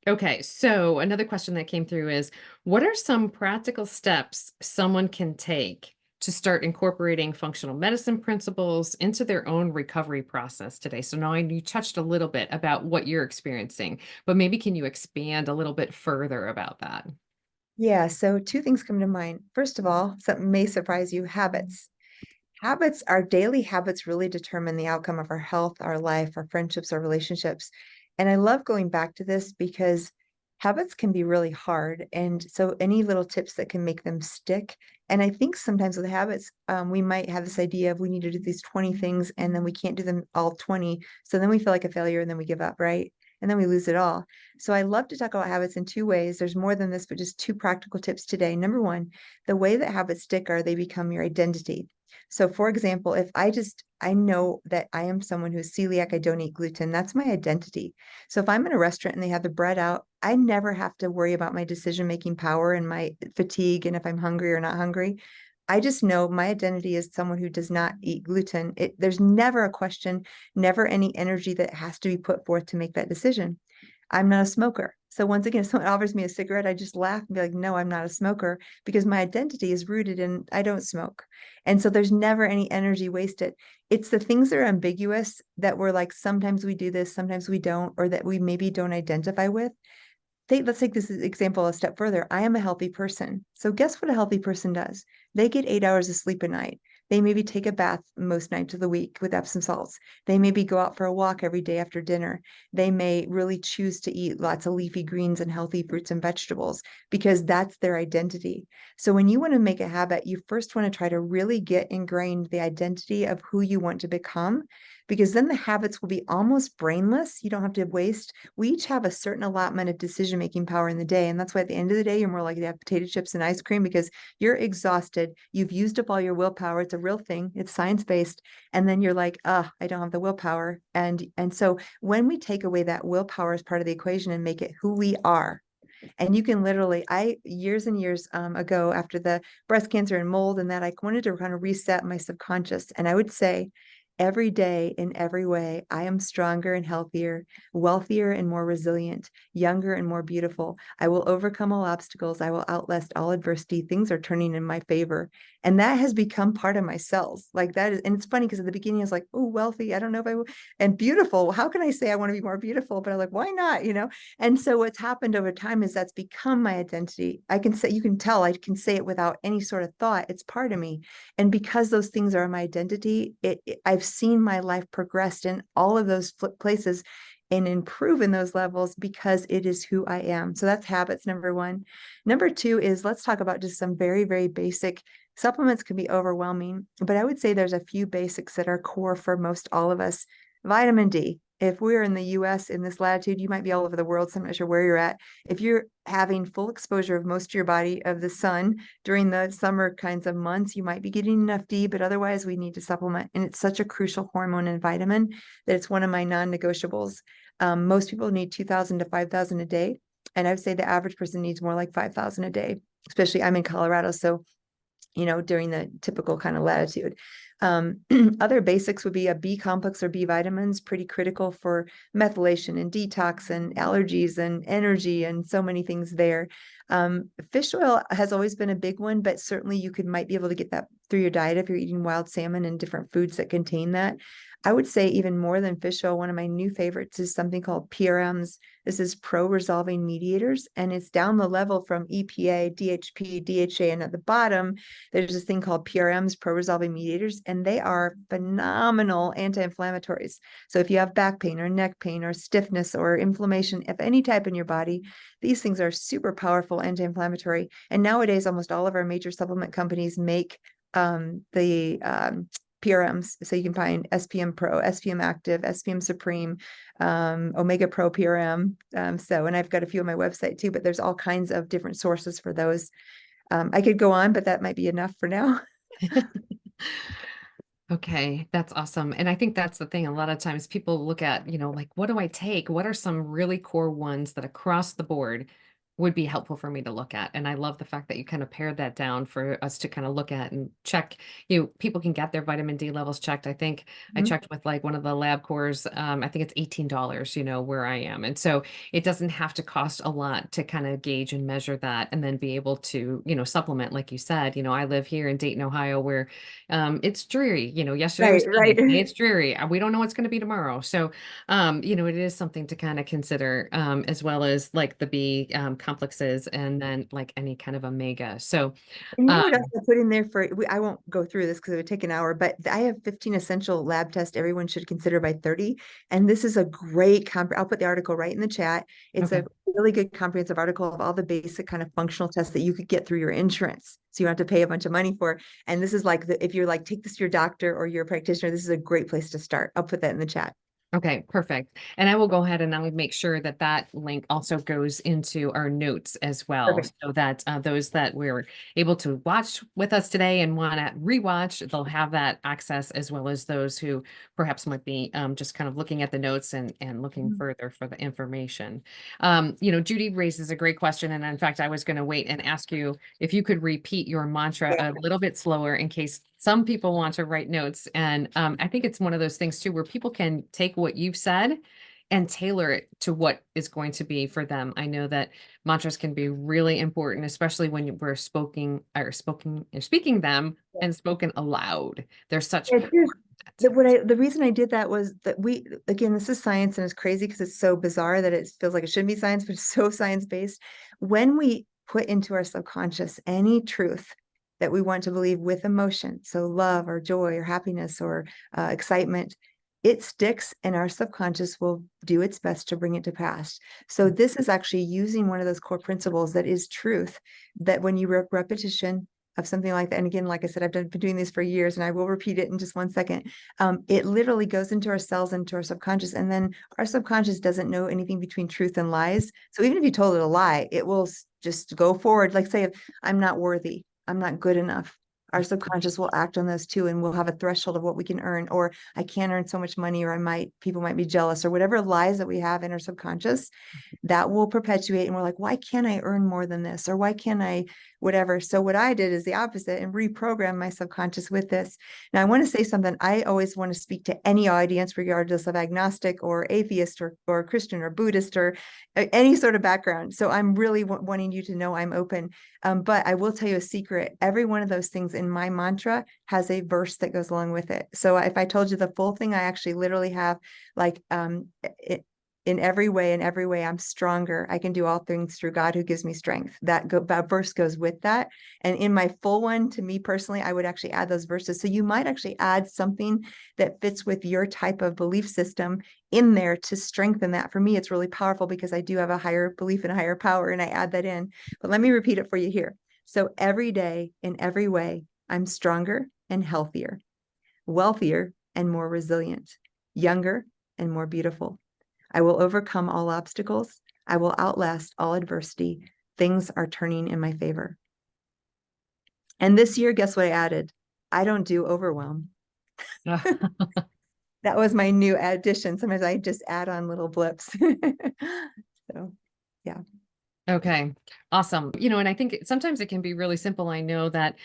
Okay, so another question that came through is, what are some practical steps someone can take to start incorporating functional medicine principles into their own recovery process today? So now you touched a little bit about what you're experiencing, but maybe can you expand a little bit further about that? Yeah, so two things come to mind. First of all, something may surprise you, habits. Habits, our daily habits really determine the outcome of our health, our life, our friendships, our relationships. And I love going back to this because habits can be really hard. And so any little tips that can make them stick. And I think sometimes with habits, we might have this idea of we need to do these 20 things and then we can't do them all 20. So then we feel like a failure and then we give up, right? And then we lose it all. So I love to talk about habits in two ways. There's more than this, but just two practical tips today. Number one, the way that habits stick are they become your identity. So, for example, if I know that I am someone who's celiac, I don't eat gluten, that's my identity. So, if I'm in a restaurant and they have the bread out, I never have to worry about my decision-making power and my fatigue and if I'm hungry or not hungry. I just know my identity is someone who does not eat gluten. There's never a question, never any energy that has to be put forth to make that decision. I'm not a smoker. So once again, if someone offers me a cigarette, I just laugh and be like, no, I'm not a smoker because my identity is rooted in I don't smoke. And so there's never any energy wasted. It's the things that are ambiguous that we're like, sometimes we do this, sometimes we don't, or that we maybe don't identify with. Let's take this example a step further. I am a healthy person. So guess what a healthy person does? They get 8 hours of sleep a night. They maybe take a bath most nights of the week with Epsom salts. They maybe go out for a walk every day after dinner. They may really choose to eat lots of leafy greens and healthy fruits and vegetables because that's their identity. So when you want to make a habit, you first want to try to really get ingrained the identity of who you want to become, because then the habits will be almost brainless. You don't have to waste. We each have a certain allotment of decision making power in the day. And that's why at the end of the day, you're more likely to have potato chips and ice cream because you're exhausted. You've used up all your willpower. It's a real thing. It's science based. And then you're like, I don't have the willpower. And so when we take away that willpower as part of the equation and make it who we are, and you can literally, I years and years ago, after the breast cancer and mold and that, I wanted to kind of reset my subconscious. And I would say, every day in every way, I am stronger and healthier, wealthier and more resilient, younger and more beautiful. I will overcome all obstacles. I will outlast all adversity. Things are turning in my favor. And that has become part of my cells. Like that is, and it's funny because at the beginning I was like, oh, wealthy. I don't know if I will. And beautiful. How can I say I want to be more beautiful? But I'm like, why not? And so what's happened over time is that's become my identity. I can say, you can tell, I can say it without any sort of thought. It's part of me. And because those things are my identity, I've seen my life progressed in all of those places and improve in those levels because it is who I am. So that's habits number one. Number two is let's talk about just some very, very basic supplements can be overwhelming, but I would say there's a few basics that are core for most all of us. Vitamin D. If we're in the US in this latitude, you might be all over the world, so I'm not sure where you're at. If you're having full exposure of most of your body of the sun during the summer kinds of months, you might be getting enough D, but otherwise we need to supplement. And it's such a crucial hormone and vitamin that it's one of my non-negotiables. Most people need 2,000 to 5,000 a day. And I would say the average person needs more like 5,000 a day, especially I'm in Colorado. So during the typical kind of latitude. Other basics would be a B complex or B vitamins, pretty critical for methylation and detox and allergies and energy and so many things there. Fish oil has always been a big one, but certainly you might be able to get that through your diet if you're eating wild salmon and different foods that contain that. I would say even more than fish oil, one of my new favorites is something called PRMs. This is pro-resolving mediators, and it's down the level from EPA, DHP, DHA, and at the bottom, there's this thing called PRMs, pro-resolving mediators, and they are phenomenal anti-inflammatories. So if you have back pain or neck pain or stiffness or inflammation of any type in your body, these things are super powerful anti-inflammatory. And nowadays, almost all of our major supplement companies make the PRMs. So you can find SPM Pro, SPM Active, SPM Supreme, Omega Pro PRM. And I've got a few on my website too, but there's all kinds of different sources for those. I could go on, but that might be enough for now. Okay, that's awesome. And I think that's the thing. A lot of times people look at, like, what do I take? What are some really core ones that across the board would be helpful for me to look at. And I love the fact that you kind of pared that down for us to kind of look at and check. People can get their vitamin D levels checked. I think I Mhm. checked with like one of the lab cores. I think it's $18, where I am. And so it doesn't have to cost a lot to kind of gauge and measure that and then be able to, supplement, like you said. I live here in Dayton, Ohio, where it's dreary. Yesterday was Right, sunny, right. today it's dreary. We don't know what's going to be tomorrow. So it is something to kind of consider, as well as like the B complexes and then like any kind of omega. So, And you uh, know what else I put in there for, I won't go through this because it would take an hour, but I have 15 essential lab tests everyone should consider by 30. And this is a great, I'll put the article right in the chat. It's a okay. really good comprehensive article of all the basic kind of functional tests that you could get through your insurance. So you don't have to pay a bunch of money for. And this is like, if you're like, take this to your doctor or your practitioner, this is a great place to start. I'll put that in the chat. Okay, perfect. And I will go ahead and I would make sure that that link also goes into our notes as well, Perfect. so that those that were able to watch with us today and want to rewatch, they'll have that access, as well as those who perhaps might be just kind of looking at the notes and looking Mhm. further for the information. Judy raises a great question, and in fact, I was going to wait and ask you if you could repeat your mantra a little bit slower in case some people want to write notes. And I think it's one of those things too, where people can take what you've said and tailor it to what is going to be for them. I know that mantras can be really important, especially when we're speaking them and spoken aloud. There's such Yeah, power here's in it. the reason I did that was that again, this is science and it's crazy because it's so bizarre that it feels like it shouldn't be science, but it's so science based. When we put into our subconscious any truth that we want to believe with emotion, so love or joy or happiness or excitement, it sticks and our subconscious will do its best to bring it to pass. So this is actually using one of those core principles that is truth, that when you repetition of something like that. And again, like I said, been doing this for years and I will repeat it in just 1 second. It literally goes into our cells, into our subconscious. And then our subconscious doesn't know anything between truth and lies. So even if you told it a lie, it will just go forward. Like say, I'm not worthy, I'm not good enough. Our subconscious will act on those too, and we'll have a threshold of what we can earn, or I can't earn so much money, or people might be jealous, or whatever lies that we have in our subconscious that will perpetuate. And we're like, why can't I earn more than this? Or why can't I, whatever? So what I did is the opposite and reprogram my subconscious with this. Now I want to say something. I always want to speak to any audience, regardless of agnostic or atheist or Christian or Buddhist or any sort of background. So I'm really wanting you to know I'm open. But I will tell you a secret. Every one of those things in my mantra has a verse that goes along with it. So if I told you the full thing, I actually literally have like in every way, I'm stronger. I can do all things through God who gives me strength. That verse goes with that. And in my full one, to me personally, I would actually add those verses. So you might actually add something that fits with your type of belief system in there to strengthen that. For me, it's really powerful because I do have a higher belief in a higher power, and I add that in. But let me repeat it for you here. So every day, in every way, I'm stronger and healthier, wealthier and more resilient, younger and more beautiful. I will overcome all obstacles. I will outlast all adversity. Things are turning in my favor. And this year, guess what I added? I don't do overwhelm. That was my new addition. Sometimes I just add on little blips. So, yeah. Okay, awesome. And I think sometimes it can be really simple. I know that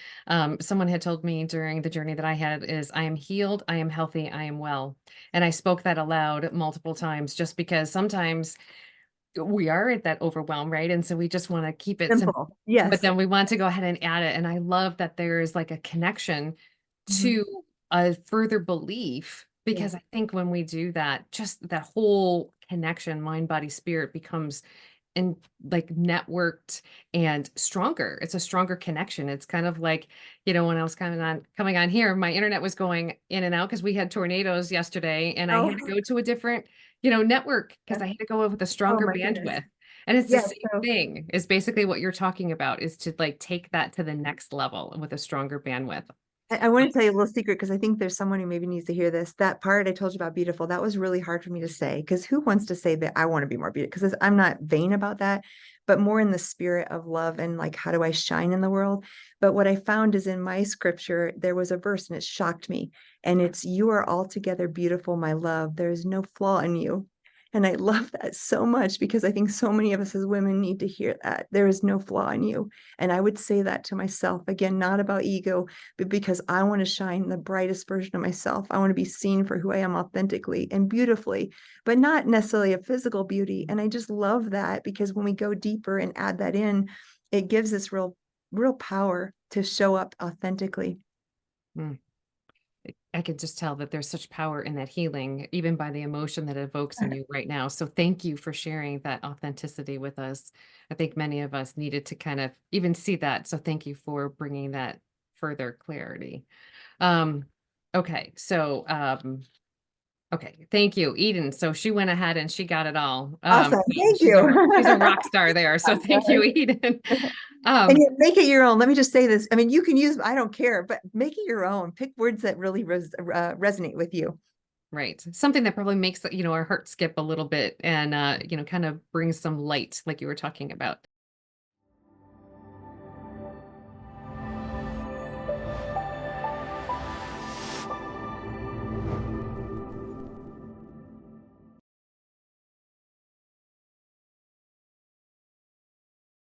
someone had told me during the journey that I had is I am healed, I am healthy, I am well. And I spoke that aloud multiple times just because sometimes we are at that overwhelm, right? And so we just want to keep it simple, Simple. but Yes. then we want to go ahead and add it. And I love that there is like a connection Mhm. to a further belief, Yeah. because I think when we do that, just that whole connection, mind, body, spirit becomes and like networked and stronger. It's a stronger connection. It's kind of like, when I was coming on here, my internet was going in and out because we had tornadoes yesterday and I Oh, had to go to a different, network because yeah. I had to go with a Oh stronger my goodness. bandwidth. And it's the Yes. same So thing, is basically what you're talking about, is to like take that to the next level with a stronger bandwidth. I want to tell you a little secret because I think there's someone who maybe needs to hear this. That part I told you about beautiful, that was really hard for me to say because who wants to say that I want to be more beautiful? Because I'm not vain about that, but more in the spirit of love and like, how do I shine in the world? But what I found is in my scripture, there was a verse and it shocked me. And it's, you are altogether beautiful, my love. There is no flaw in you. And I love that so much because I think so many of us as women need to hear that there is no flaw in you. And I would say that to myself, again, not about ego, but because I want to shine the brightest version of myself. I want to be seen for who I am authentically and beautifully, but not necessarily a physical beauty. And I just love that because when we go deeper and add that in, it gives us real power to show up authentically. Mm. I could just tell that there's such power in that healing, even by the emotion that it evokes in you right now. So thank you for sharing that authenticity with us. I think many of us needed to kind of even see that. So thank you for bringing that further clarity. Um, okay, so okay, thank you, Eden. So she went ahead and she got it all. Awesome. Thank She's a you. rock star there. So thank you, Eden. And Um, yet make it your own. Let me just say this. I mean, you can use, I don't care, but make it your own. Pick words that really resonate with you. Right. Something that probably makes, our heart skip a little bit and, kind of brings some light like you were talking about.